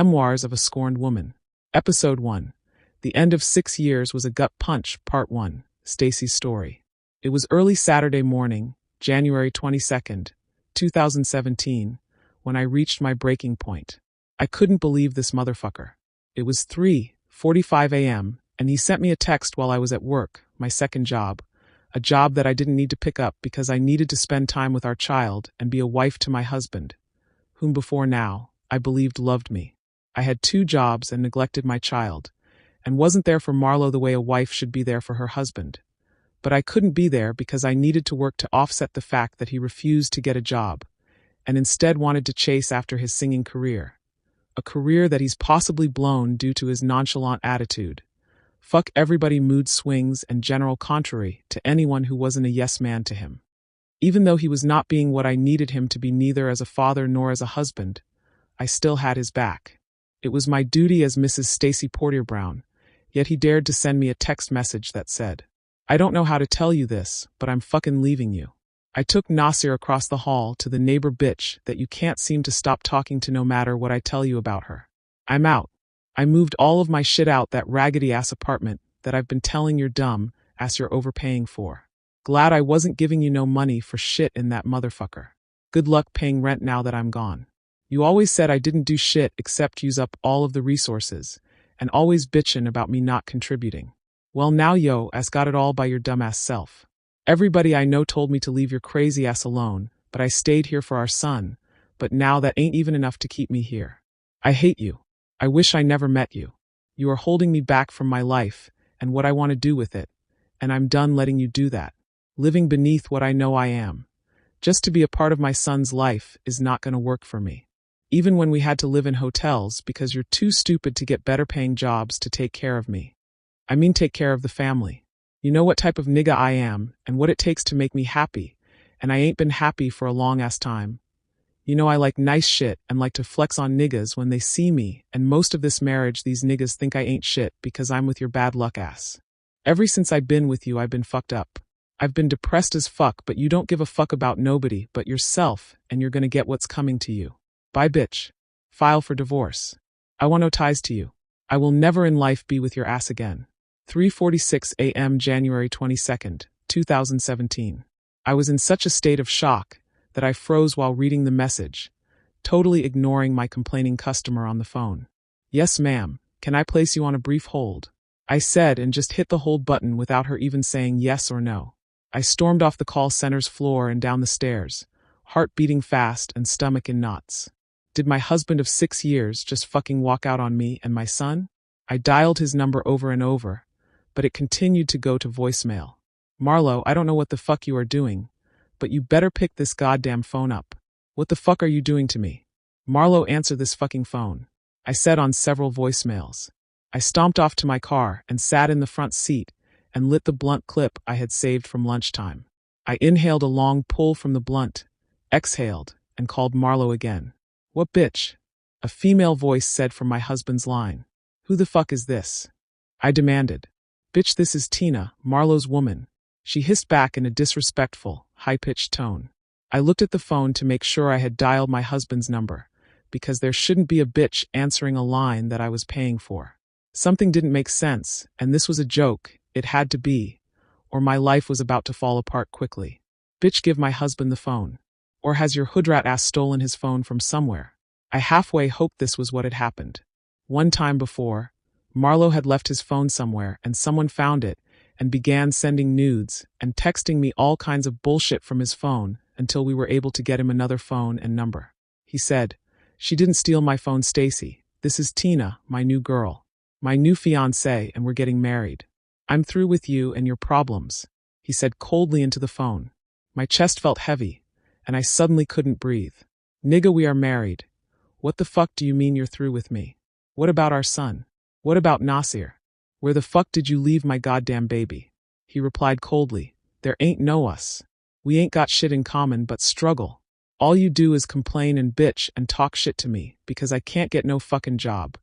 Memoirs of a Scorned Woman. Episode 1. The End of 6 Years Was a Gut Punch, Part 1. Stacy's Story. It was early Saturday morning, January 22nd, 2017, when I reached my breaking point. I couldn't believe this motherfucker. It was 3:45 a.m., and he sent me a text while I was at work, my second job, a job that I didn't need to pick up because I needed to spend time with our child and be a wife to my husband, whom before now, I believed loved me. I had 2 jobs and neglected my child, and wasn't there for Marlo the way a wife should be there for her husband. But I couldn't be there because I needed to work to offset the fact that he refused to get a job, and instead wanted to chase after his singing career. A career that he's possibly blown due to his nonchalant attitude. Fuck everybody mood swings and general contrary to anyone who wasn't a yes man to him. Even though he was not being what I needed him to be neither as a father nor as a husband, I still had his back. It was my duty as Mrs. Stacy Portier Brown, yet he dared to send me a text message that said, "I don't know how to tell you this, but I'm fucking leaving you." I took Nasir across the hall to the neighbor bitch that you can't seem to stop talking to no matter what I tell you about her. I'm out. I moved all of my shit out that raggedy-ass apartment that I've been telling your dumb ass you're overpaying for. Glad I wasn't giving you no money for shit in that motherfucker. Good luck paying rent now that I'm gone. You always said I didn't do shit except use up all of the resources, and always bitchin' about me not contributing. Well now yo ass got it all by your dumbass self. Everybody I know told me to leave your crazy ass alone, but I stayed here for our son, but now that ain't even enough to keep me here. I hate you. I wish I never met you. You are holding me back from my life, and what I want to do with it, and I'm done letting you do that. Living beneath what I know I am. Just to be a part of my son's life is not gonna work for me. Even when we had to live in hotels because you're too stupid to get better paying jobs to take care of me. I mean take care of the family. You know what type of nigga I am and what it takes to make me happy, and I ain't been happy for a long ass time. You know I like nice shit and like to flex on niggas when they see me, and most of this marriage these niggas think I ain't shit because I'm with your bad luck ass. Ever since I've been with you I've been fucked up. I've been depressed as fuck, but you don't give a fuck about nobody but yourself, and you're gonna get what's coming to you. Bye bitch. File for divorce. I want no ties to you. I will never in life be with your ass again. 3:46 a.m. January 22nd, 2017. I was in such a state of shock that I froze while reading the message, totally ignoring my complaining customer on the phone. "Yes ma'am, can I place you on a brief hold?" I said and just hit the hold button without her even saying yes or no. I stormed off the call center's floor and down the stairs, heart beating fast and stomach in knots. Did my husband of 6 years just fucking walk out on me and my son? I dialed his number over and over, but it continued to go to voicemail. "Marlo, I don't know what the fuck you are doing, but you better pick this goddamn phone up. What the fuck are you doing to me? Marlo, answer this fucking phone," I said on several voicemails. I stomped off to my car and sat in the front seat and lit the blunt clip I had saved from lunchtime. I inhaled a long pull from the blunt, exhaled, and called Marlo again. "What bitch?" a female voice said from my husband's line. "Who the fuck is this?" I demanded. "Bitch, this is Tina, Marlo's woman," she hissed back in a disrespectful, high-pitched tone. I looked at the phone to make sure I had dialed my husband's number, because there shouldn't be a bitch answering a line that I was paying for. Something didn't make sense, and this was a joke, it had to be, or my life was about to fall apart quickly. "Bitch, give my husband the phone. Or has your hoodrat ass stolen his phone from somewhere?" I halfway hoped this was what had happened. One time before, Marlo had left his phone somewhere and someone found it and began sending nudes and texting me all kinds of bullshit from his phone until we were able to get him another phone and number. He said, "She didn't steal my phone, Stacy. This is Tina, my new girl. My new fiancé, and we're getting married. I'm through with you and your problems," he said coldly into the phone. My chest felt heavy, and I suddenly couldn't breathe. "Nigga, we are married. What the fuck do you mean you're through with me? What about our son? What about Nasir? Where the fuck did you leave my goddamn baby?" He replied coldly, "There ain't no us. We ain't got shit in common but struggle. All you do is complain and bitch and talk shit to me because I can't get no fucking job,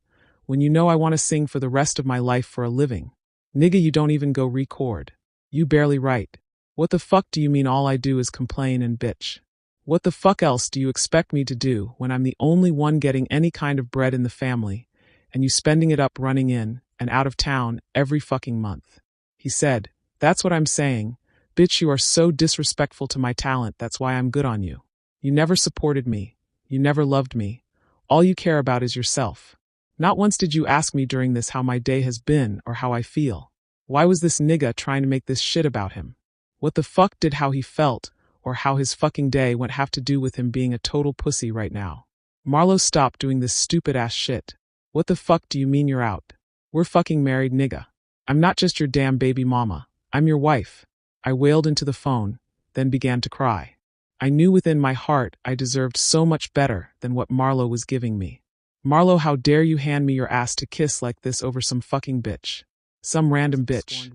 when you know I want to sing for the rest of my life for a living. Nigga, you don't even go record. You barely write. What the fuck do you mean all I do is complain and bitch? What the fuck else do you expect me to do when I'm the only one getting any kind of bread in the family, and you spending it up running in and out of town every fucking month? He said, That's what I'm saying. Bitch, you are so disrespectful to my talent, that's why I'm good on you. You never supported me. You never loved me. All you care about is yourself. Not once did you ask me during this how my day has been or how I feel. Why was this nigga trying to make this shit about him? What the fuck did how he felt or how his fucking day went have to do with him being a total pussy right now? Marlo, stop doing this stupid ass shit. What the fuck do you mean you're out? We're fucking married, nigga. I'm not just your damn baby mama. I'm your wife. I wailed into the phone, then began to cry. I knew within my heart I deserved so much better than what Marlo was giving me. Marlo, how dare you hand me your ass to kiss like this over some fucking bitch? Some random bitch.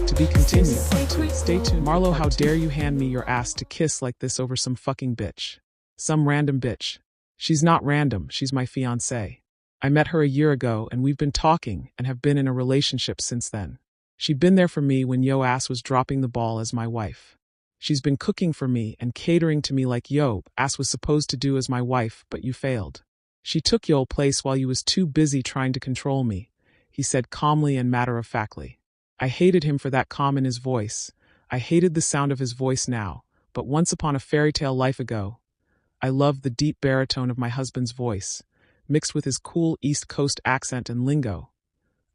To be continued. Stay tuned. Marlo, how dare you hand me your ass to kiss like this over some fucking bitch? Some random bitch. She's not random, she's my fiancée. I met her a year ago and we've been talking and have been in a relationship since then. She'd been there for me when yo ass was dropping the ball as my wife. She's been cooking for me and catering to me like yo ass was supposed to do as my wife, but you failed. She took yo place while you was too busy trying to control me, he said calmly and matter-of-factly. I hated him for that calm in his voice. I hated the sound of his voice now, but once upon a fairy tale life ago, I loved the deep baritone of my husband's voice, mixed with his cool East Coast accent and lingo.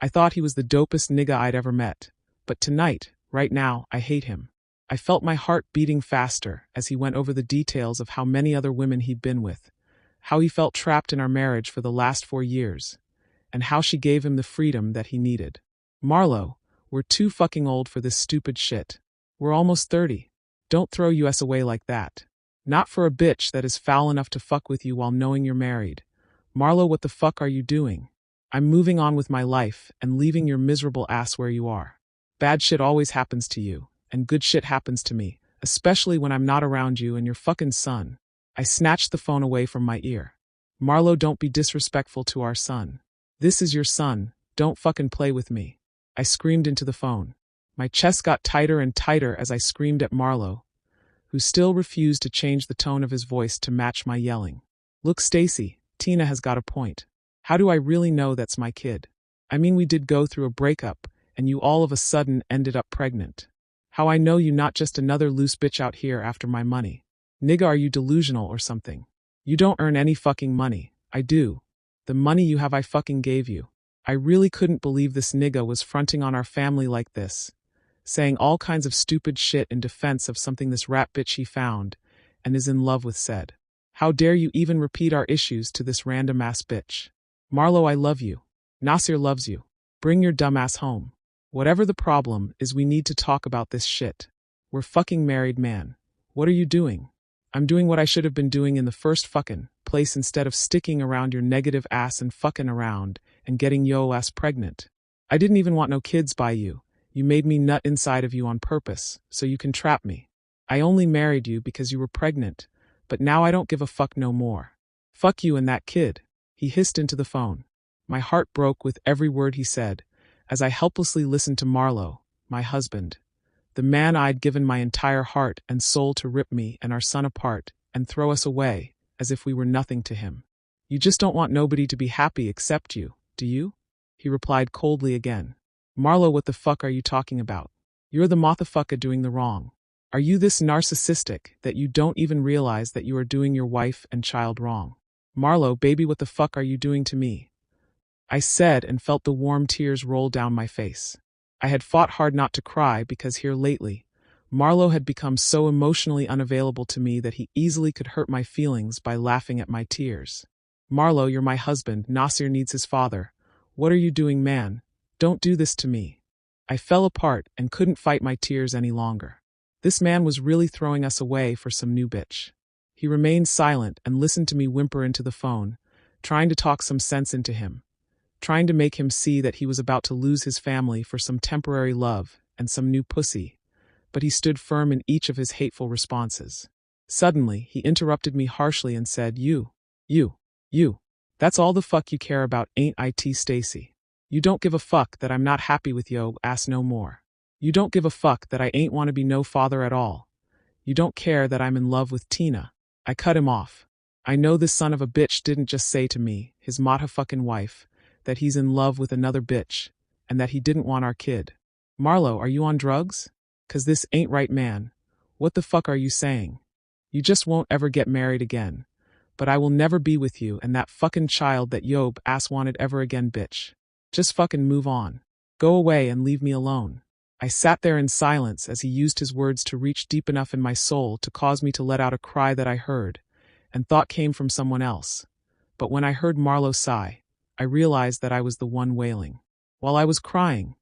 I thought he was the dopest nigga I'd ever met, but tonight, right now, I hate him. I felt my heart beating faster as he went over the details of how many other women he'd been with, how he felt trapped in our marriage for the last 4 years, and how she gave him the freedom that he needed. Marlo, we're too fucking old for this stupid shit. We're almost 30. Don't throw us away like that. Not for a bitch that is foul enough to fuck with you while knowing you're married. Marlo, what the fuck are you doing? I'm moving on with my life and leaving your miserable ass where you are. Bad shit always happens to you, and good shit happens to me, especially when I'm not around you and your fucking son. I snatched the phone away from my ear. Marlo, don't be disrespectful to our son. This is your son, don't fucking play with me. I screamed into the phone. My chest got tighter and tighter as I screamed at Marlo, who still refused to change the tone of his voice to match my yelling. Look, Stacy, Tina has got a point. How do I really know that's my kid? I mean, we did go through a breakup, and you all of a sudden ended up pregnant. How I know you not just another loose bitch out here after my money? Nigga, are you delusional or something? You don't earn any fucking money. I do. The money you have I fucking gave you. I really couldn't believe this nigga was fronting on our family like this, saying all kinds of stupid shit in defense of something this rat bitch he found and is in love with said. How dare you even repeat our issues to this random ass bitch? Marlo, I love you. Nasir loves you. Bring your dumb ass home. Whatever the problem is, we need to talk about this shit. We're fucking married, man. What are you doing? I'm doing what I should have been doing in the first fucking place instead of sticking around your negative ass and fucking around and getting yo ass pregnant. I didn't even want no kids by you. You made me nut inside of you on purpose, so you can trap me. I only married you because you were pregnant, but now I don't give a fuck no more. Fuck you and that kid. He hissed into the phone. My heart broke with every word he said, as I helplessly listened to Marlo, my husband, the man I'd given my entire heart and soul to rip me and our son apart and throw us away as if we were nothing to him. You just don't want nobody to be happy except you, do you? He replied coldly again. Marlo, what the fuck are you talking about? You're the motherfucker doing the wrong. Are you this narcissistic that you don't even realize that you are doing your wife and child wrong? Marlo, baby, what the fuck are you doing to me? I said and felt the warm tears roll down my face. I had fought hard not to cry because here lately, Marlo had become so emotionally unavailable to me that he easily could hurt my feelings by laughing at my tears. Marlo, you're my husband. Nasir needs his father. What are you doing, man? Don't do this to me. I fell apart and couldn't fight my tears any longer. This man was really throwing us away for some new bitch. He remained silent and listened to me whimper into the phone, trying to talk some sense into him, trying to make him see that he was about to lose his family for some temporary love and some new pussy, but he stood firm in each of his hateful responses. Suddenly, he interrupted me harshly and said, You. That's all the fuck you care about, ain't it, Stacy? You don't give a fuck that I'm not happy with yo ass no more. You don't give a fuck that I ain't wanna be no father at all. You don't care that I'm in love with Tina. I cut him off. I know this son of a bitch didn't just say to me, his motherfucking wife, that he's in love with another bitch, and that he didn't want our kid. Marlo, are you on drugs? 'Cause this ain't right, man. What the fuck are you saying? You just won't ever get married again. But I will never be with you and that fucking child that Yob ass wanted ever again, bitch. Just fucking move on. Go away and leave me alone. I sat there in silence as he used his words to reach deep enough in my soul to cause me to let out a cry that I heard, and thought came from someone else. But when I heard Marlo sigh, I realized that I was the one wailing. While I was crying,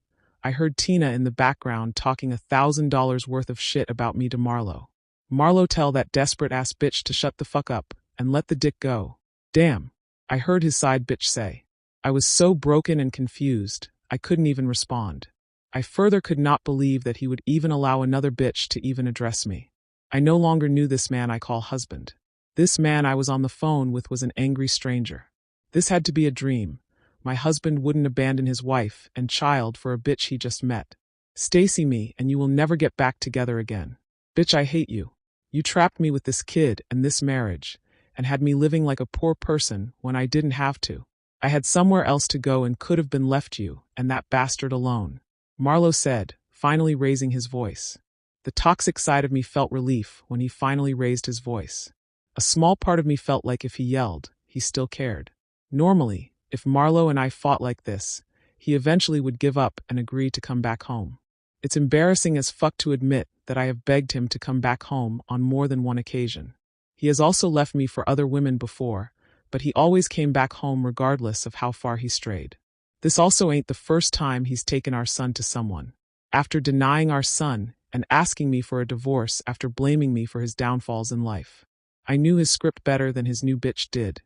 I heard Tina in the background talking $1,000 worth of shit about me to Marlo. Marlo, tell that desperate ass bitch to shut the fuck up and let the dick go. Damn, I heard his side bitch say. I was so broken and confused, I couldn't even respond. I further could not believe that he would even allow another bitch to even address me. I no longer knew this man I call husband. This man I was on the phone with was an angry stranger. This had to be a dream. My husband wouldn't abandon his wife and child for a bitch he just met. Stacy, me and you will never get back together again. Bitch, I hate you. You trapped me with this kid and this marriage, and had me living like a poor person when I didn't have to. I had somewhere else to go and could have been left you and that bastard alone. Marlo said, finally raising his voice. The toxic side of me felt relief when he finally raised his voice. A small part of me felt like if he yelled, he still cared. Normally, if Marlo and I fought like this, he eventually would give up and agree to come back home. It's embarrassing as fuck to admit that I have begged him to come back home on more than one occasion. He has also left me for other women before, but he always came back home regardless of how far he strayed. This also ain't the first time he's taken our son to someone. After denying our son and asking me for a divorce after blaming me for his downfalls in life. I knew his script better than his new bitch did,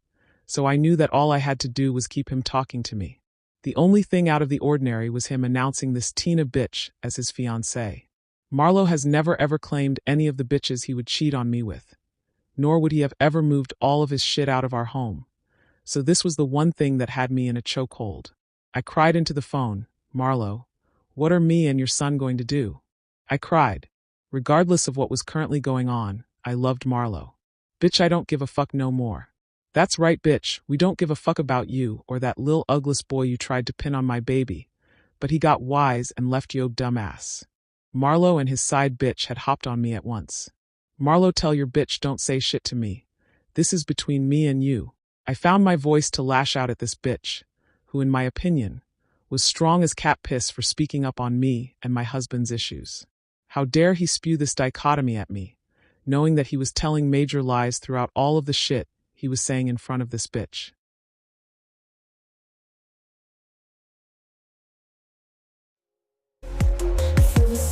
so I knew that all I had to do was keep him talking to me. The only thing out of the ordinary was him announcing this Tina bitch as his fiancée. Marlo has never ever claimed any of the bitches he would cheat on me with, nor would he have ever moved all of his shit out of our home. So this was the one thing that had me in a chokehold. I cried into the phone, Marlo, what are me and your son going to do? I cried. Regardless of what was currently going on, I loved Marlo. Bitch, I don't give a fuck no more. That's right, bitch, we don't give a fuck about you or that lil ugless boy you tried to pin on my baby. But he got wise and left yo dumbass. Marlo and his side bitch had hopped on me at once. Marlo, tell your bitch don't say shit to me. This is between me and you. I found my voice to lash out at this bitch, who in my opinion, was strong as cat piss for speaking up on me and my husband's issues. How dare he spew this dichotomy at me, knowing that he was telling major lies throughout all of the shit he was saying in front of this bitch.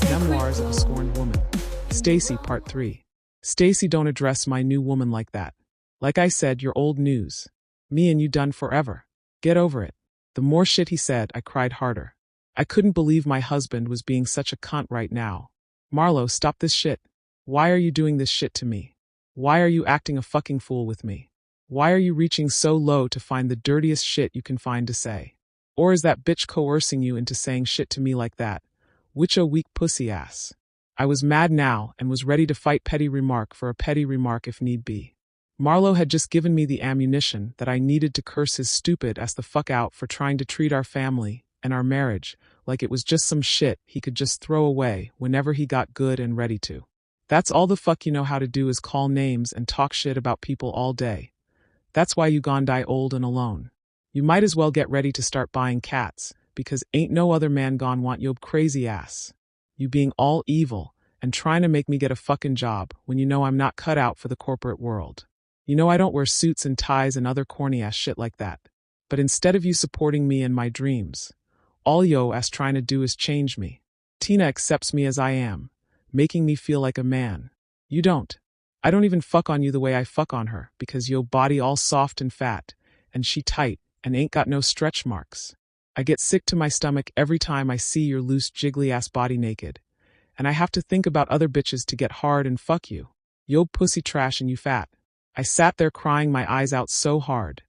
Memoirs of a Scorned Woman. Stacy, Part 3. Stacy, don't address my new woman like that. Like I said, you're old news. Me and you done forever. Get over it. The more shit he said, I cried harder. I couldn't believe my husband was being such a cunt right now. Marlo, stop this shit. Why are you doing this shit to me? Why are you acting a fucking fool with me? Why are you reaching so low to find the dirtiest shit you can find to say? Or is that bitch coercing you into saying shit to me like that? Which a weak pussy ass. I was mad now and was ready to fight petty remark for a petty remark if need be. Marlo had just given me the ammunition that I needed to curse his stupid ass the fuck out for trying to treat our family and our marriage like it was just some shit he could just throw away whenever he got good and ready to. That's all the fuck you know how to do is call names and talk shit about people all day. That's why you gon' die old and alone. You might as well get ready to start buying cats, because ain't no other man gon' want your crazy ass. You being all evil and trying to make me get a fucking job when you know I'm not cut out for the corporate world. You know I don't wear suits and ties and other corny ass shit like that. But instead of you supporting me in my dreams, all yo ass trying to do is change me. Tina accepts me as I am, making me feel like a man. You don't. I don't even fuck on you the way I fuck on her, because yo body all soft and fat, and she tight, and ain't got no stretch marks. I get sick to my stomach every time I see your loose jiggly ass body naked, and I have to think about other bitches to get hard and fuck you. Yo pussy trash and you fat. I sat there crying my eyes out so hard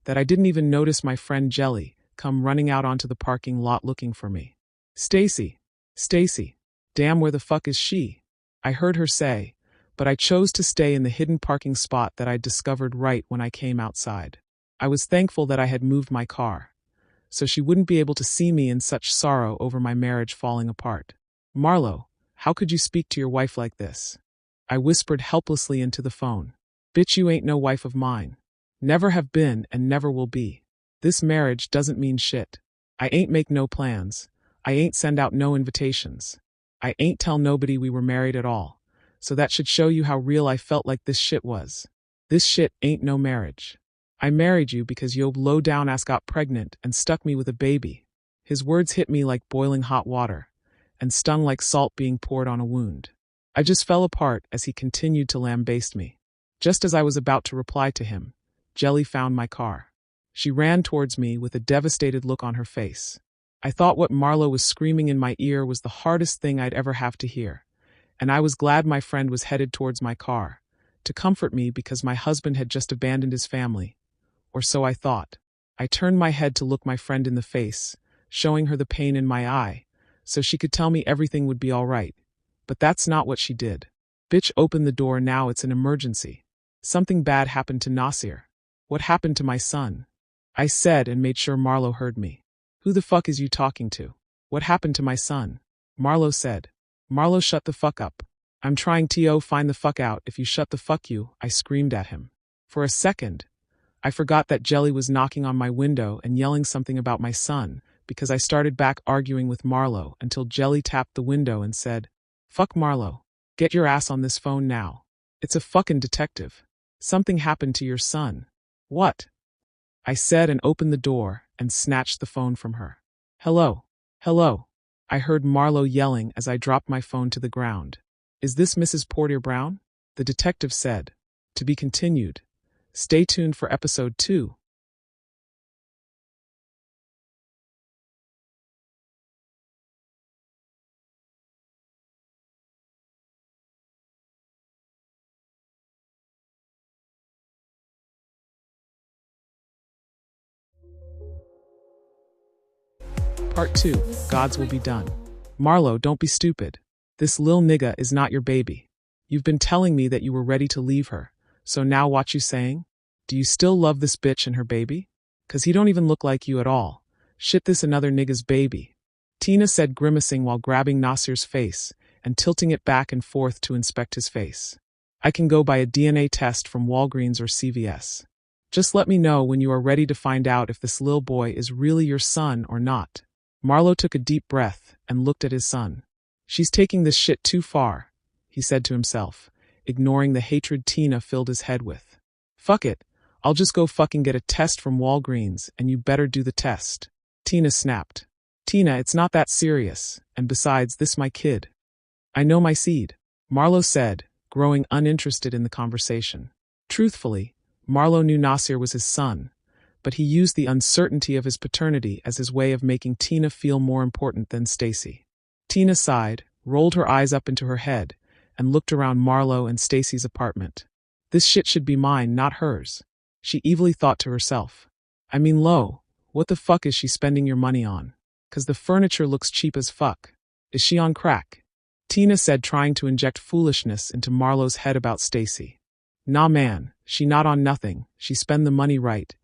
that I didn't even notice my friend Jelly come running out onto the parking lot looking for me. Stacy. Stacy. Damn, where the fuck is she? I heard her say, but I chose to stay in the hidden parking spot that I'd discovered right when I came outside. I was thankful that I had moved my car, so she wouldn't be able to see me in such sorrow over my marriage falling apart. Marlo, how could you speak to your wife like this? I whispered helplessly into the phone. Bitch, you ain't no wife of mine. Never have been and never will be. This marriage doesn't mean shit. I ain't make no plans. I ain't send out no invitations. I ain't tell nobody we were married at all. So that should show you how real I felt like this shit was. This shit ain't no marriage. I married you because your low-down ass got pregnant and stuck me with a baby. His words hit me like boiling hot water and stung like salt being poured on a wound. I just fell apart as he continued to lambaste me. Just as I was about to reply to him, Jelly found my car. She ran towards me with a devastated look on her face. I thought what Marlo was screaming in my ear was the hardest thing I'd ever have to hear, and I was glad my friend was headed towards my car, to comfort me because my husband had just abandoned his family. Or so I thought. I turned my head to look my friend in the face, showing her the pain in my eye, so she could tell me everything would be all right. But that's not what she did. Bitch, open the door now, it's an emergency. Something bad happened to Nasir. What happened to my son? I said and made sure Marlo heard me. Who the fuck is you talking to? What happened to my son? Marlo said. Marlo, shut the fuck up. I'm trying to find the fuck out. If you shut the fuck you, I screamed at him. For a second, I forgot that Jelly was knocking on my window and yelling something about my son, because I started back arguing with Marlo until Jelly tapped the window and said, Fuck Marlo. Get your ass on this phone now. It's a fucking detective. Something happened to your son. What? I said and opened the door and snatched the phone from her. Hello. Hello. I heard Marlo yelling as I dropped my phone to the ground. Is this Mrs. Porter Brown? The detective said. To be continued. Stay tuned for episode 2. Part 2. Gods will be done. Marlo, don't be stupid. This lil nigga is not your baby. You've been telling me that you were ready to leave her, so now what you saying? Do you still love this bitch and her baby? 'Cause he don't even look like you at all. Shit, this another nigga's baby. Tina said, grimacing while grabbing Nasir's face and tilting it back and forth to inspect his face. I can go by a DNA test from Walgreens or CVS. Just let me know when you are ready to find out if this lil boy is really your son or not. Marlo took a deep breath and looked at his son. She's taking this shit too far, he said to himself, ignoring the hatred Tina filled his head with. Fuck it, I'll just go fucking get a test from Walgreens and you better do the test. Tina snapped. Tina, it's not that serious, and besides, this my kid. I know my seed, Marlo said, growing uninterested in the conversation. Truthfully, Marlo knew Nasir was his son, but he used the uncertainty of his paternity as his way of making Tina feel more important than Stacy. Tina sighed, rolled her eyes up into her head, and looked around Marlo and Stacy's apartment. This shit should be mine, not hers, she evilly thought to herself. I mean, Lo, what the fuck is she spending your money on? 'Cause the furniture looks cheap as fuck. Is she on crack? Tina said, trying to inject foolishness into Marlo's head about Stacy. Nah man, she not on nothing, she spend the money right.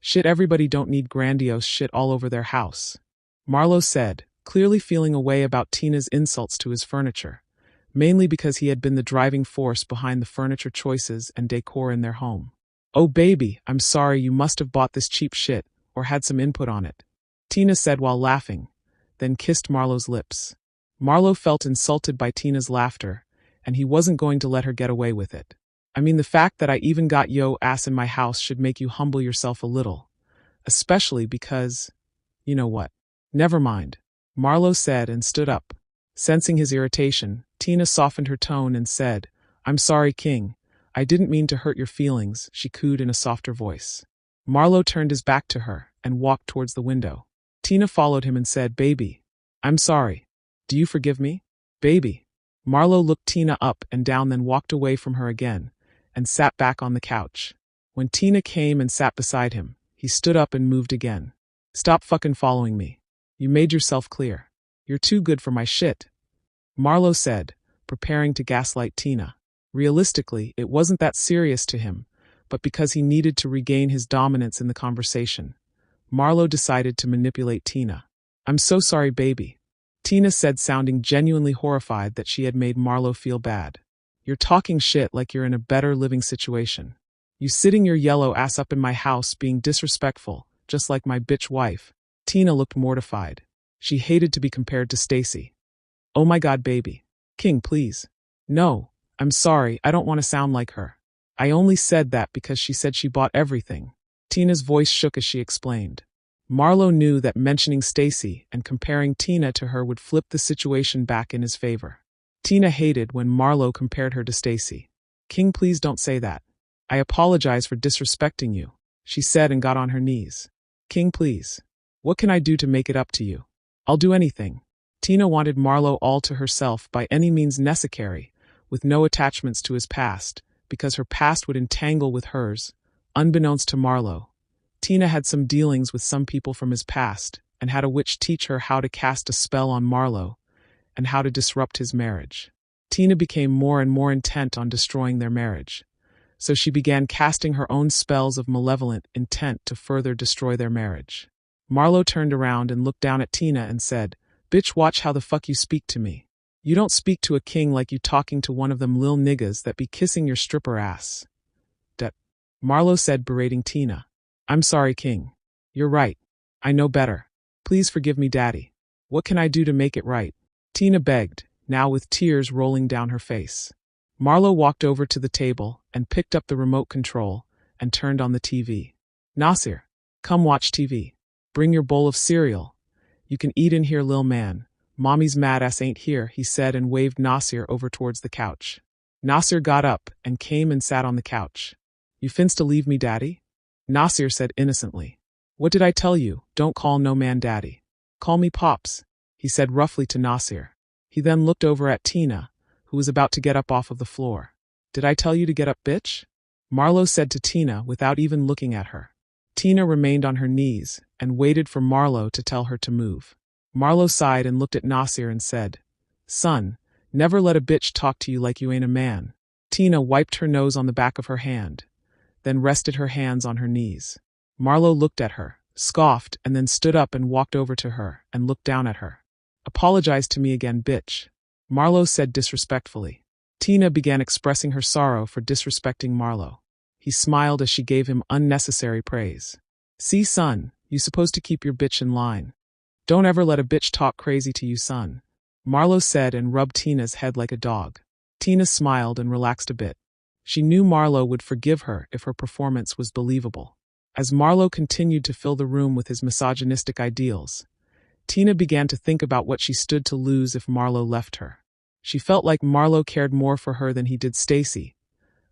Shit, everybody don't need grandiose shit all over their house. Marlo said, clearly feeling a way about Tina's insults to his furniture, mainly because he had been the driving force behind the furniture choices and decor in their home. Oh baby, I'm sorry, you must have bought this cheap shit, or had some input on it, Tina said while laughing, then kissed Marlo's lips. Marlo felt insulted by Tina's laughter, and he wasn't going to let her get away with it. I mean, the fact that I even got yo ass in my house should make you humble yourself a little. Especially because, you know what? Never mind, Marlo said and stood up. Sensing his irritation, Tina softened her tone and said, I'm sorry, King. I didn't mean to hurt your feelings, she cooed in a softer voice. Marlo turned his back to her and walked towards the window. Tina followed him and said, Baby, I'm sorry. Do you forgive me? Baby. Marlo looked Tina up and down, then walked away from her again and sat back on the couch. When Tina came and sat beside him, he stood up and moved again. Stop fucking following me. You made yourself clear. You're too good for my shit, Marlo said, preparing to gaslight Tina. Realistically, it wasn't that serious to him, but because he needed to regain his dominance in the conversation, Marlo decided to manipulate Tina. "I'm so sorry, baby," Tina said, sounding genuinely horrified that she had made Marlo feel bad. "You're talking shit like you're in a better living situation. You sitting your yellow ass up in my house being disrespectful, just like my bitch wife." Tina looked mortified. She hated to be compared to Stacy. "Oh my god, baby. King, please. No, I'm sorry, I don't want to sound like her. I only said that because she said she bought everything." Tina's voice shook as she explained. Marlo knew that mentioning Stacy and comparing Tina to her would flip the situation back in his favor. Tina hated when Marlo compared her to Stacy. "King, please don't say that. I apologize for disrespecting you," she said and got on her knees. "King, please. What can I do to make it up to you? I'll do anything." Tina wanted Marlo all to herself by any means necessary, with no attachments to his past, because her past would entangle with hers. Unbeknownst to Marlo, Tina had some dealings with some people from his past and had a witch teach her how to cast a spell on Marlo and how to disrupt his marriage. Tina became more and more intent on destroying their marriage, so she began casting her own spells of malevolent intent to further destroy their marriage. Marlo turned around and looked down at Tina and said, "Bitch, watch how the fuck you speak to me. You don't speak to a king like you talking to one of them lil niggas that be kissing your stripper ass." Marlo said, berating Tina. "I'm sorry, King. You're right. I know better. Please forgive me, Daddy. What can I do to make it right?" Tina begged, now with tears rolling down her face. Marlo walked over to the table and picked up the remote control and turned on the TV. "Nasir, come watch TV. Bring your bowl of cereal. You can eat in here, lil man. Mommy's mad ass ain't here," he said and waved Nasir over towards the couch. Nasir got up and came and sat on the couch. "You finsta leave me, Daddy?" Nasir said innocently. "What did I tell you? Don't call no man Daddy. Call me Pops," he said roughly to Nasir. He then looked over at Tina, who was about to get up off of the floor. "Did I tell you to get up, bitch?" Marlo said to Tina without even looking at her. Tina remained on her knees and waited for Marlo to tell her to move. Marlo sighed and looked at Nasir and said, "Son, never let a bitch talk to you like you ain't a man." Tina wiped her nose on the back of her hand, then rested her hands on her knees. Marlo looked at her, scoffed, and then stood up and walked over to her and looked down at her. "Apologize to me again, bitch," Marlo said disrespectfully. Tina began expressing her sorrow for disrespecting Marlo. He smiled as she gave him unnecessary praise. "See, son, you supposed to keep your bitch in line. Don't ever let a bitch talk crazy to you, son," Marlo said and rubbed Tina's head like a dog. Tina smiled and relaxed a bit. She knew Marlo would forgive her if her performance was believable. As Marlo continued to fill the room with his misogynistic ideals, Tina began to think about what she stood to lose if Marlo left her. She felt like Marlo cared more for her than he did Stacy,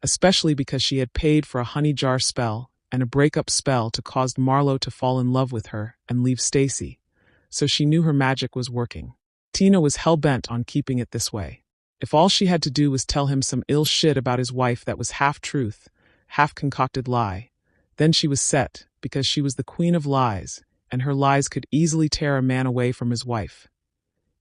especially because she had paid for a honey jar spell and a breakup spell to cause Marlo to fall in love with her and leave Stacy, so she knew her magic was working. Tina was hell-bent on keeping it this way. If all she had to do was tell him some ill shit about his wife that was half truth, half concocted lie, then she was set, because she was the queen of lies, and her lies could easily tear a man away from his wife.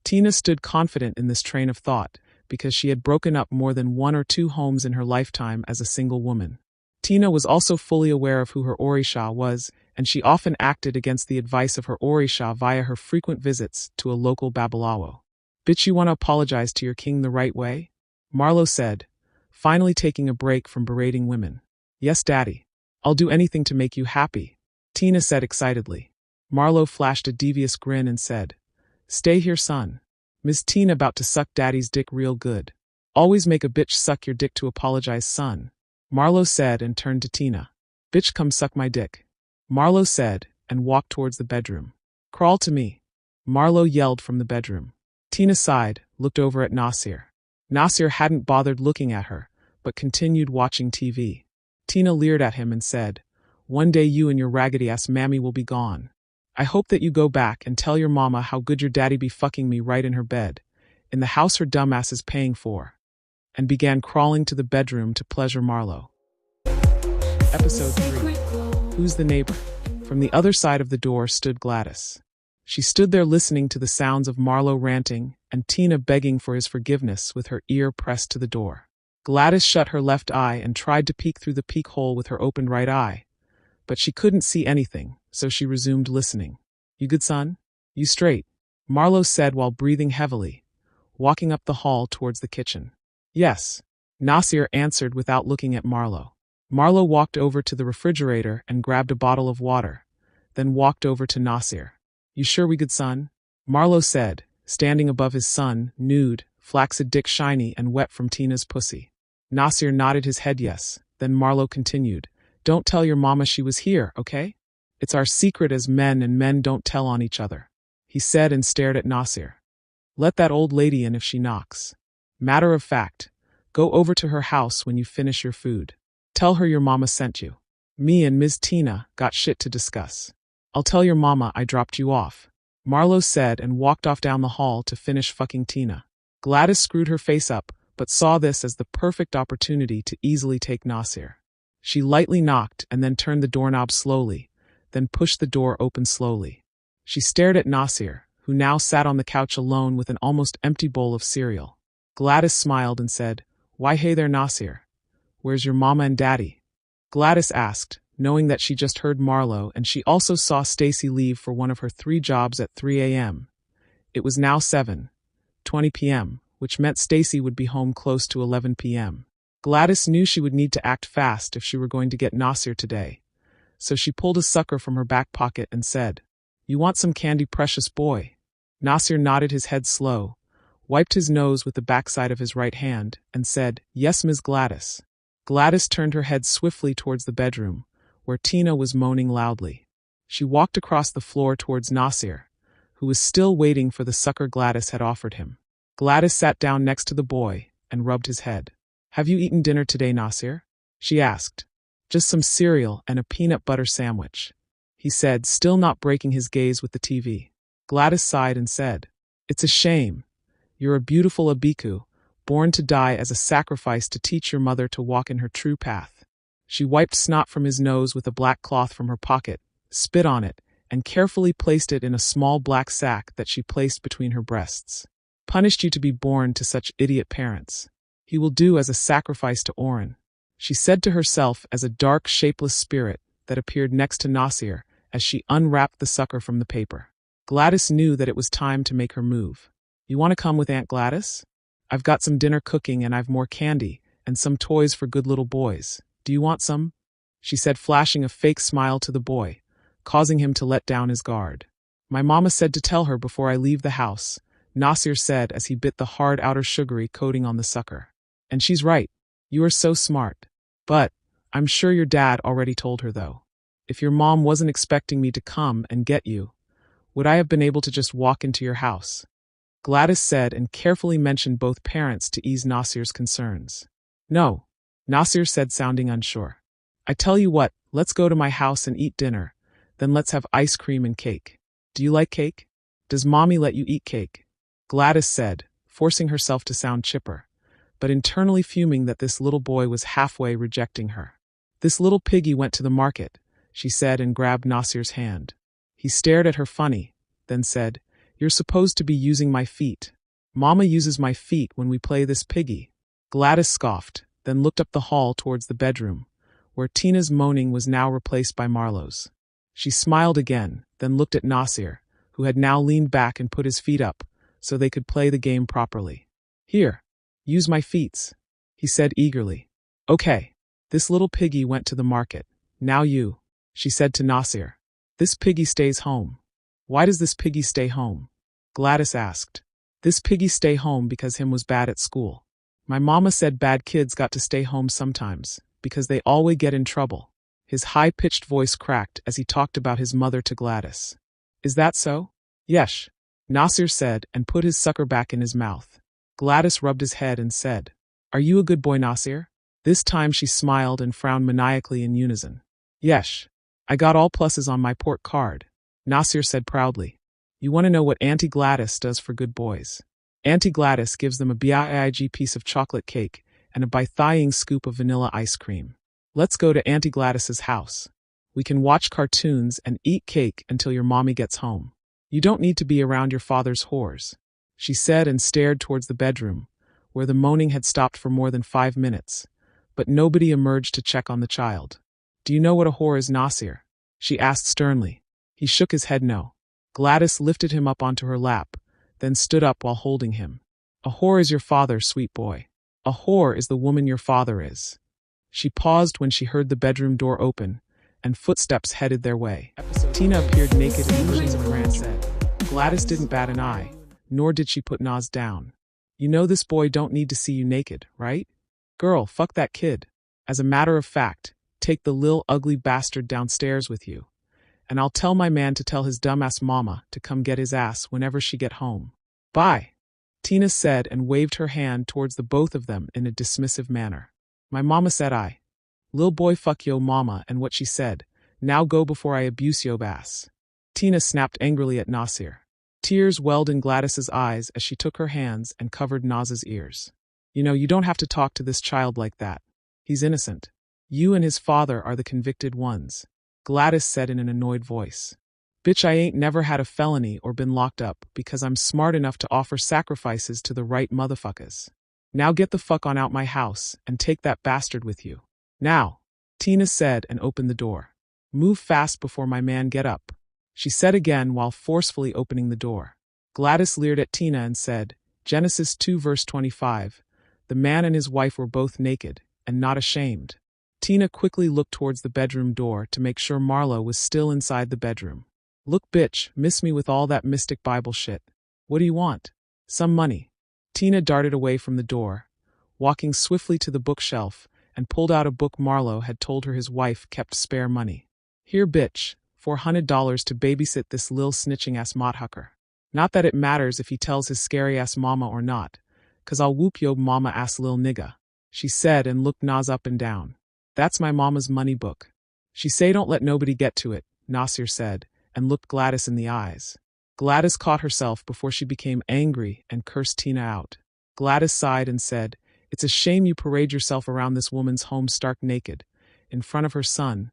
Tina stood confident in this train of thought, because she had broken up more than 1 or 2 homes in her lifetime as a single woman. Tina was also fully aware of who her Orisha was, and she often acted against the advice of her Orisha via her frequent visits to a local Babalawo. "Bitch, you want to apologize to your king the right way?" Marlo said, finally taking a break from berating women. "Yes, Daddy. I'll do anything to make you happy," Tina said excitedly. Marlo flashed a devious grin and said, "Stay here, son. Miss Tina about to suck Daddy's dick real good. Always make a bitch suck your dick to apologize, son," Marlo said and turned to Tina. "Bitch, come suck my dick," Marlo said and walked towards the bedroom. "Crawl to me," Marlo yelled from the bedroom. Tina sighed, looked over at Nasir. Nasir hadn't bothered looking at her, but continued watching TV. Tina leered at him and said, "One day you and your raggedy-ass mammy will be gone. I hope that you go back and tell your mama how good your daddy be fucking me right in her bed, in the house her dumbass is paying for," and began crawling to the bedroom to pleasure Marlo. Episode 3. Who's the Neighbor? From the other side of the door stood Gladys. She stood there listening to the sounds of Marlo ranting and Tina begging for his forgiveness with her ear pressed to the door. Gladys shut her left eye and tried to peek through the peek hole with her opened right eye, but she couldn't see anything, so she resumed listening. You good, son? You straight? Marlowe said while breathing heavily, walking up the hall towards the kitchen. Yes, Nasir answered without looking at Marlowe. Marlowe walked over to the refrigerator and grabbed a bottle of water, then walked over to Nasir. You sure we good, son? Marlowe said, standing above his son, nude, flaccid dick shiny and wet from Tina's pussy. Nasir nodded his head yes, then Marlowe continued, Don't tell your mama she was here, okay? It's our secret as men and men don't tell on each other, he said and stared at Nasir. Let that old lady in if she knocks. Matter of fact, go over to her house when you finish your food. Tell her your mama sent you. Me and Ms. Tina got shit to discuss. I'll tell your mama I dropped you off, Marlowe said and walked off down the hall to finish fucking Tina. Gladys screwed her face up, but saw this as the perfect opportunity to easily take Nasir. She lightly knocked and then turned the doorknob slowly, then pushed the door open slowly. She stared at Nasir, who now sat on the couch alone with an almost empty bowl of cereal. Gladys smiled and said, Why hey there, Nasir? Where's your mama and daddy? Gladys asked, knowing that she just heard Marlowe and she also saw Stacy leave for one of her 3 jobs at 3 a.m. It was now 7:20 p.m., which meant Stacy would be home close to 11 p.m. Gladys knew she would need to act fast if she were going to get Nasir today, so she pulled a sucker from her back pocket and said, You want some candy, precious boy? Nasir nodded his head slow, wiped his nose with the backside of his right hand, and said, Yes, Ms. Gladys. Gladys turned her head swiftly towards the bedroom, where Tina was moaning loudly. She walked across the floor towards Nasir, who was still waiting for the sucker Gladys had offered him. Gladys sat down next to the boy and rubbed his head. Have you eaten dinner today, Nasir? She asked. Just some cereal and a peanut butter sandwich, he said, still not breaking his gaze with the TV. Gladys sighed and said, It's a shame. You're a beautiful Abiku, born to die as a sacrifice to teach your mother to walk in her true path. She wiped snot from his nose with a black cloth from her pocket, spit on it, and carefully placed it in a small black sack that she placed between her breasts. Punished you to be born to such idiot parents. He will do as a sacrifice to Oren, she said to herself as a dark, shapeless spirit that appeared next to Nasir as she unwrapped the sucker from the paper. Gladys knew that it was time to make her move. You want to come with Aunt Gladys? I've got some dinner cooking and I've more candy and some toys for good little boys. Do you want some? She said, flashing a fake smile to the boy, causing him to let down his guard. My mama said to tell her before I leave the house, Nasir said as he bit the hard outer sugary coating on the sucker. And she's right. You are so smart. But I'm sure your dad already told her though. If your mom wasn't expecting me to come and get you, would I have been able to just walk into your house? Gladys said and carefully mentioned both parents to ease Nasir's concerns. No, Nasir said, sounding unsure. I tell you what, let's go to my house and eat dinner, then let's have ice cream and cake. Do you like cake? Does mommy let you eat cake? Gladys said, forcing herself to sound chipper, but internally fuming that this little boy was halfway rejecting her. This little piggy went to the market, she said and grabbed Nasir's hand. He stared at her funny, then said, You're supposed to be using my feet. Mama uses my feet when we play this piggy. Gladys scoffed, then looked up the hall towards the bedroom, where Tina's moaning was now replaced by Marlowe's. She smiled again, then looked at Nasir, who had now leaned back and put his feet up, so they could play the game properly. Here, use my feets, he said eagerly. Okay. This little piggy went to the market. Now you, she said to Nasir. This piggy stays home. Why does this piggy stay home? Gladys asked. This piggy stay home because him was bad at school. My mama said bad kids got to stay home sometimes, because they always get in trouble. His high-pitched voice cracked as he talked about his mother to Gladys. Is that so? Yesh, Nasir said and put his sucker back in his mouth. Gladys rubbed his head and said, Are you a good boy, Nasir? This time she smiled and frowned maniacally in unison. Yesh, I got all pluses on my port card, Nasir said proudly. You want to know what Auntie Gladys does for good boys? Auntie Gladys gives them a big piece of chocolate cake and a bithying scoop of vanilla ice cream. Let's go to Auntie Gladys's house. We can watch cartoons and eat cake until your mommy gets home. You don't need to be around your father's whores, she said and stared towards the bedroom, where the moaning had stopped for more than 5 minutes, but nobody emerged to check on the child. "Do you know what a whore is, Nasir?" she asked sternly. He shook his head no. Gladys lifted him up onto her lap, then stood up while holding him. "A whore is your father, sweet boy. A whore is the woman your father is." She paused when she heard the bedroom door open, and footsteps headed their way. Tina appeared naked in the Quran said. Gladys didn't bat an eye, nor did she put Nas down. "You know this boy don't need to see you naked, right? Girl, fuck that kid. As a matter of fact, take the lil ugly bastard downstairs with you. And I'll tell my man to tell his dumbass mama to come get his ass whenever she get home. Bye," Tina said and waved her hand towards the both of them in a dismissive manner. "My mama said I. Lil boy fuck yo mama and what she said. Now go before I abuse yo bass." Tina snapped angrily at Nasir. Tears welled in Gladys's eyes as she took her hands and covered Naz's ears. "You know, you don't have to talk to this child like that. He's innocent. You and his father are the convicted ones," Gladys said in an annoyed voice. "Bitch, I ain't never had a felony or been locked up because I'm smart enough to offer sacrifices to the right motherfuckers. Now get the fuck on out my house and take that bastard with you. Now," Tina said and opened the door. "Move fast before my man get up," she said again while forcefully opening the door. Gladys leered at Tina and said, Genesis 2 verse 25, "The man and his wife were both naked, and not ashamed." Tina quickly looked towards the bedroom door to make sure Marlo was still inside the bedroom. "Look bitch, miss me with all that mystic Bible shit. What do you want? Some money." Tina darted away from the door, walking swiftly to the bookshelf, and pulled out a book Marlo had told her his wife kept spare money. "Here bitch, $400 to babysit this lil snitching ass mothucker. Not that it matters if he tells his scary ass mama or not, 'cause I'll whoop yo mama ass lil nigga," she said and looked Nas up and down. "That's my mama's money book. She say don't let nobody get to it," Nasir said, and looked Gladys in the eyes. Gladys caught herself before she became angry and cursed Tina out. Gladys sighed and said, "It's a shame you parade yourself around this woman's home stark naked, in front of her son.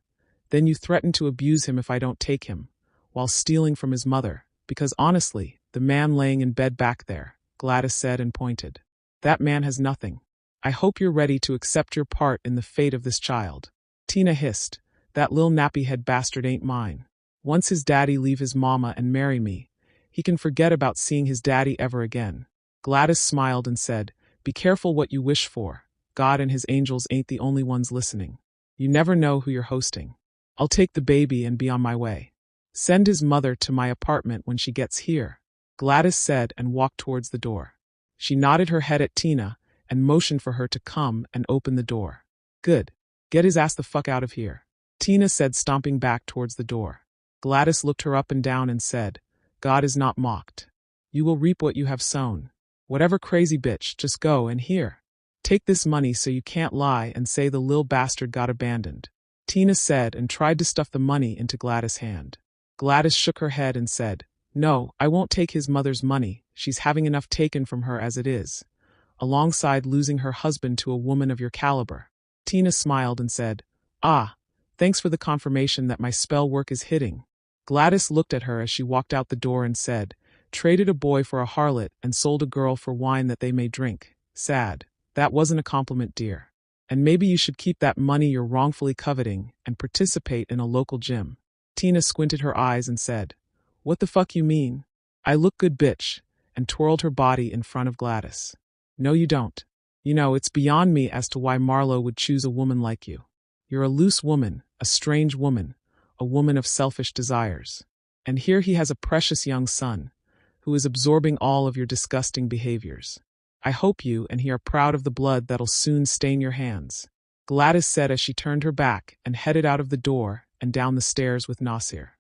Then you threaten to abuse him if I don't take him, while stealing from his mother, because honestly, the man laying in bed back there," Gladys said and pointed. "That man has nothing. I hope you're ready to accept your part in the fate of this child." Tina hissed, "That lil nappy-head bastard ain't mine. Once his daddy leave his mama and marry me, he can forget about seeing his daddy ever again." Gladys smiled and said, "Be careful what you wish for. God and his angels ain't the only ones listening. You never know who you're hosting. I'll take the baby and be on my way. Send his mother to my apartment when she gets here," Gladys said and walked towards the door. She nodded her head at Tina and motioned for her to come and open the door. "Good. Get his ass the fuck out of here," Tina said, stomping back towards the door. Gladys looked her up and down and said, "God is not mocked. You will reap what you have sown. Whatever crazy bitch, just go and here. Take this money so you can't lie and say the lil bastard got abandoned," Tina said and tried to stuff the money into Gladys' hand. Gladys shook her head and said, "No, I won't take his mother's money. She's having enough taken from her as it is, alongside losing her husband to a woman of your caliber." Tina smiled and said, "Ah, thanks for the confirmation that my spell work is hitting." Gladys looked at her as she walked out the door and said, "Traded a boy for a harlot and sold a girl for wine that they may drink. Sad. That wasn't a compliment, dear. And maybe you should keep that money you're wrongfully coveting and participate in a local gym." Tina squinted her eyes and said, "What the fuck you mean? I look good, bitch," and twirled her body in front of Gladys. "No you don't. You know, it's beyond me as to why Marlo would choose a woman like you. You're a loose woman, a strange woman, a woman of selfish desires. And here he has a precious young son, who is absorbing all of your disgusting behaviors. I hope you and he are proud of the blood that'll soon stain your hands," Gladys said as she turned her back and headed out of the door and down the stairs with Nasir.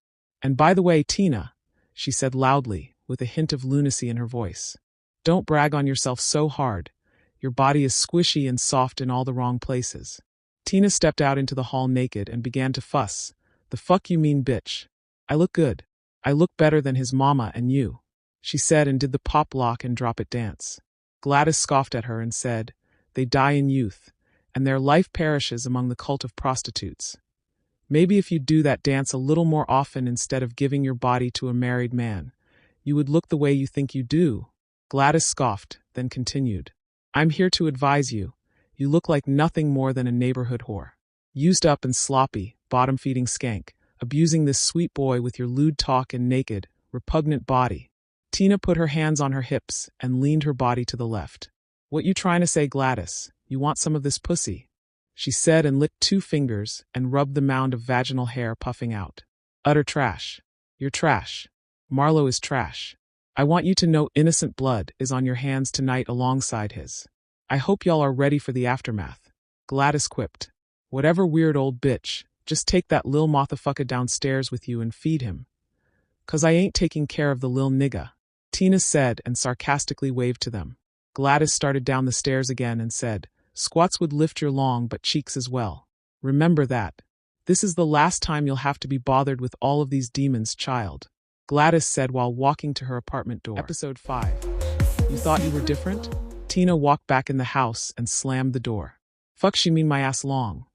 "And by the way, Tina," she said loudly, with a hint of lunacy in her voice, "don't brag on yourself so hard. Your body is squishy and soft in all the wrong places." Tina stepped out into the hall naked and began to fuss. "The fuck you mean, bitch? I look good. I look better than his mama and you," she said and did the pop lock and drop it dance. Gladys scoffed at her and said, "They die in youth, and their life perishes among the cult of prostitutes. Maybe if you do that dance a little more often instead of giving your body to a married man, you would look the way you think you do." Gladys scoffed, then continued, I'm here to advise you. You look like nothing more than a neighborhood whore. Used up and sloppy, bottom-feeding skank, abusing this sweet boy with your lewd talk and naked, repugnant body. Tina put her hands on her hips and leaned her body to the left. What you trying to say, Gladys? You want some of this pussy? She said and licked 2 fingers and rubbed the mound of vaginal hair puffing out. Utter trash. You're trash. Marlo is trash. I want you to know innocent blood is on your hands tonight alongside his. I hope y'all are ready for the aftermath. Gladys quipped. Whatever weird old bitch, just take that lil motherfucker downstairs with you and feed him. 'Cause I ain't taking care of the lil nigga, Tina said and sarcastically waved to them. Gladys started down the stairs again and said, squats would lift your long butt cheeks as well. Remember that. This is the last time you'll have to be bothered with all of these demons, child. Gladys said while walking to her apartment door. Episode 5. You thought you were different? Tina walked back in the house and slammed the door. Fuck she mean my ass long,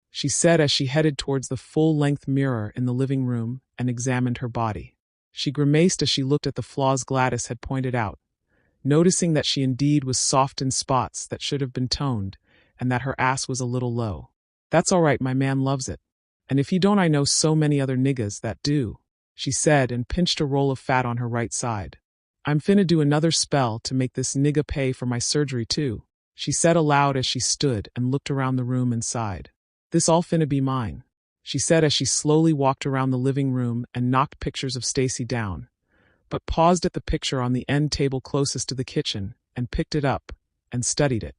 she said as she headed towards the full-length mirror in the living room and examined her body. She grimaced as she looked at the flaws Gladys had pointed out, noticing that she indeed was soft in spots that should have been toned and that her ass was a little low. That's all right, my man loves it. And if he don't, I know so many other niggas that do, she said and pinched a roll of fat on her right side. I'm finna do another spell to make this nigga pay for my surgery too, she said aloud as she stood and looked around the room and sighed. This all finna be mine, she said as she slowly walked around the living room and knocked pictures of Stacy down, but paused at the picture on the end table closest to the kitchen and picked it up and studied it.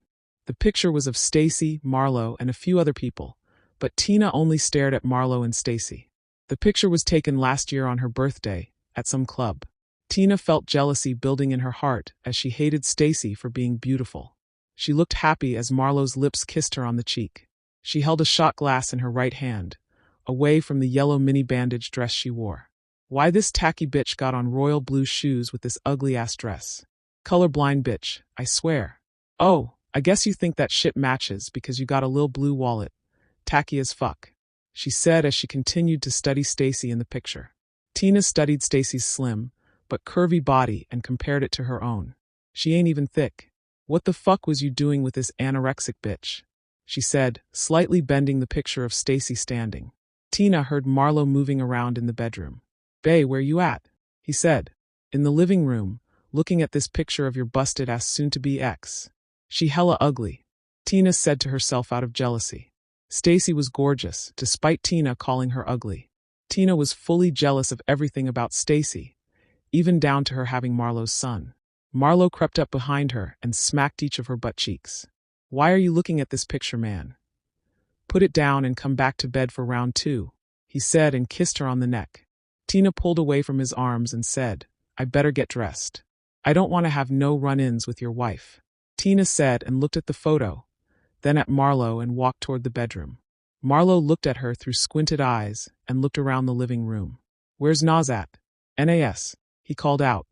The picture was of Stacy, Marlo, and a few other people, but Tina only stared at Marlo and Stacy. The picture was taken last year on her birthday, at some club. Tina felt jealousy building in her heart as she hated Stacy for being beautiful. She looked happy as Marlo's lips kissed her on the cheek. She held a shot glass in her right hand, away from the yellow mini bandage dress she wore. Why this tacky bitch got on royal blue shoes with this ugly-ass dress? Colorblind bitch, I swear. Oh, I guess you think that shit matches because you got a lil blue wallet. Tacky as fuck, she said as she continued to study Stacy in the picture. Tina studied Stacy's slim, but curvy body and compared it to her own. She ain't even thick. What the fuck was you doing with this anorexic bitch? She said, slightly bending the picture of Stacy standing. Tina heard Marlo moving around in the bedroom. Bae, where you at? He said. In the living room, looking at this picture of your busted-ass soon-to-be ex. She hella ugly, Tina said to herself out of jealousy. Stacy was gorgeous, despite Tina calling her ugly. Tina was fully jealous of everything about Stacy, even down to her having Marlo's son. Marlo crept up behind her and smacked each of her butt cheeks. Why are you looking at this picture, man? Put it down and come back to bed for round 2, he said and kissed her on the neck. Tina pulled away from his arms and said, I better get dressed. I don't want to have no run-ins with your wife, Tina said and looked at the photo, then at Marlo and walked toward the bedroom. Marlo looked at her through squinted eyes and looked around the living room. Where's Nas at? Nas, he called out.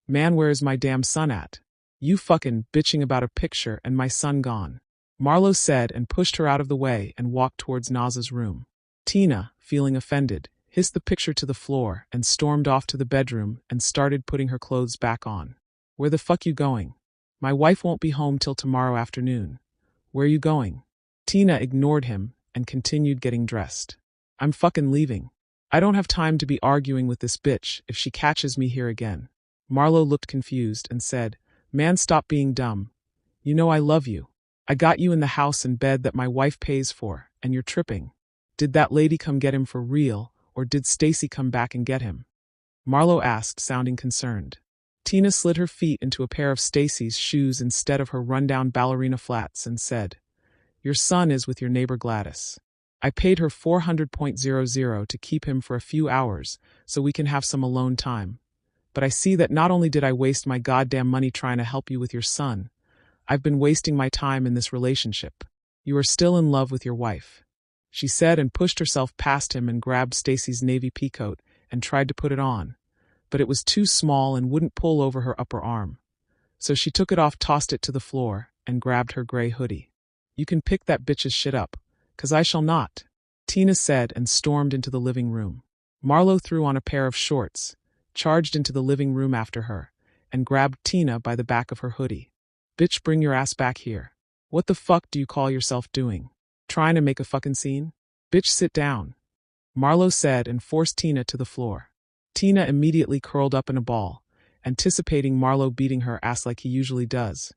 Man, where's my damn son at? You fucking bitching about a picture and my son gone, Marlo said and pushed her out of the way and walked towards Nas's room. Tina, feeling offended, hissed the picture to the floor and stormed off to the bedroom and started putting her clothes back on. Where the fuck you going? My wife won't be home till tomorrow afternoon. Where you going? Tina ignored him and continued getting dressed. I'm fucking leaving. I don't have time to be arguing with this bitch if she catches me here again. Marlo looked confused and said, Man, stop being dumb. You know I love you. I got you in the house and bed that my wife pays for, and you're tripping. Did that lady come get him for real, or did Stacy come back and get him? Marlo asked, sounding concerned. Tina slid her feet into a pair of Stacy's shoes instead of her rundown ballerina flats and said, Your son is with your neighbor Gladys. I paid her $400.00 to keep him for a few hours so we can have some alone time. But I see that not only did I waste my goddamn money trying to help you with your son, I've been wasting my time in this relationship. You are still in love with your wife, she said and pushed herself past him and grabbed Stacy's navy peacoat and tried to put it on, but it was too small and wouldn't pull over her upper arm. So she took it off, tossed it to the floor, and grabbed her gray hoodie. You can pick that bitch's shit up, 'cause I shall not, Tina said and stormed into the living room. Marlo threw on a pair of shorts, charged into the living room after her, and grabbed Tina by the back of her hoodie. Bitch, bring your ass back here. What the fuck do you call yourself doing? Trying to make a fucking scene? Bitch, sit down, Marlo said and forced Tina to the floor. Tina immediately curled up in a ball, anticipating Marlo beating her ass like he usually does.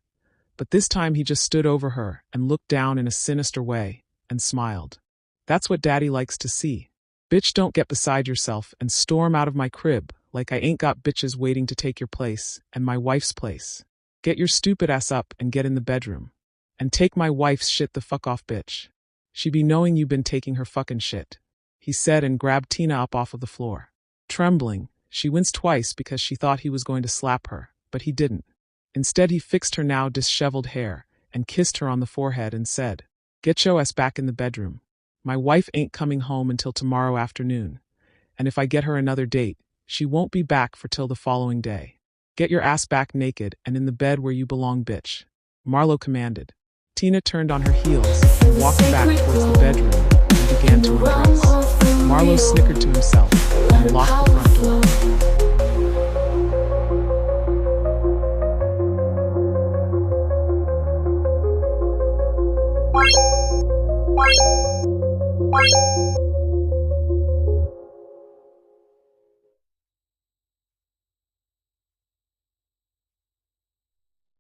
But this time he just stood over her and looked down in a sinister way and smiled. That's what daddy likes to see. Bitch, don't get beside yourself and storm out of my crib like I ain't got bitches waiting to take your place and my wife's place. Get your stupid ass up and get in the bedroom. And take my wife's shit the fuck off, bitch. She be knowing you been taking her fucking shit, he said and grabbed Tina up off of the floor. Trembling, she winced twice because she thought he was going to slap her, but he didn't. Instead, he fixed her now disheveled hair and kissed her on the forehead and said, "Get your ass back in the bedroom. My wife ain't coming home until tomorrow afternoon, and if I get her another date, she won't be back for till the following day. Get your ass back naked and in the bed where you belong, bitch," Marlo commanded. Tina turned on her heels and walked back towards the bedroom and began to undress. Marlo snickered to himself and locked the front door. What?